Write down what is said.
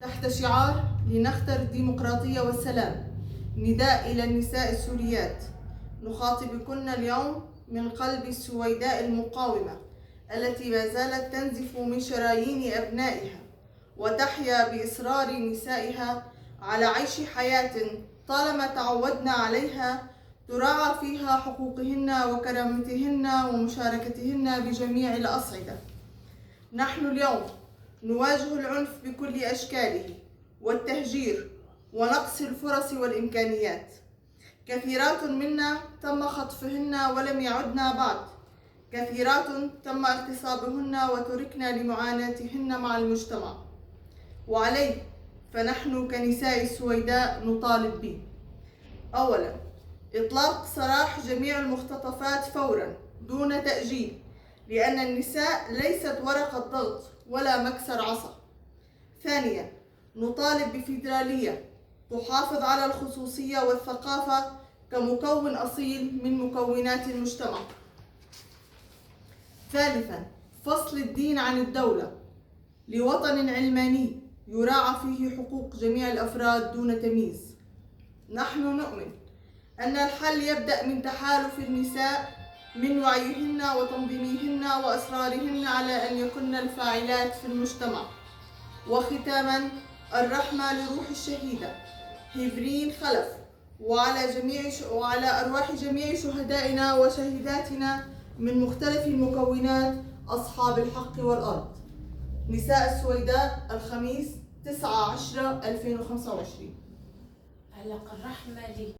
تحت شعار لنختر الديمقراطية والسلام، نداء إلى النساء السوريات. نخاطبكن اليوم من قلب السويداء المقاومة التي ما زالت تنزف من شرايين أبنائها وتحيا بإصرار نسائها على عيش حياة طالما تعودنا عليها تراعى فيها حقوقهن وكرامتهن ومشاركتهن بجميع الأصعدة. نحن اليوم نواجه العنف بكل أشكاله والتهجير ونقص الفرص والإمكانيات. كثيرات منا تم خطفهن ولم يعدنا بعد، كثيرات تم اغتصابهن وتركنا لمعاناتهن مع المجتمع. وعليه فنحن كنساء السويداء نطالب به: أولا، إطلاق سراح جميع المختطفات فورا دون تأجيل، لأن النساء ليست ورقة ضغط ولا مكسر عصا. ثانيا، نطالب بفيدرالية تحافظ على الخصوصية والثقافة كمكون أصيل من مكونات المجتمع. ثالثا، فصل الدين عن الدولة لوطن علماني يراعى فيه حقوق جميع الأفراد دون تمييز. نحن نؤمن أن الحل يبدأ من تحالف النساء، من وعيهن وتنظيمهن وإصرارهن على أن يكن الفاعلات في المجتمع. وختاما، الرحمة لروح الشهيدة هيفرين خلف وعلى أرواح جميع شهدائنا وشهيداتنا من مختلف المكونات أصحاب الحق والأرض. نساء السويداء، الخميس 9/10/2025. هلق الرحمة لي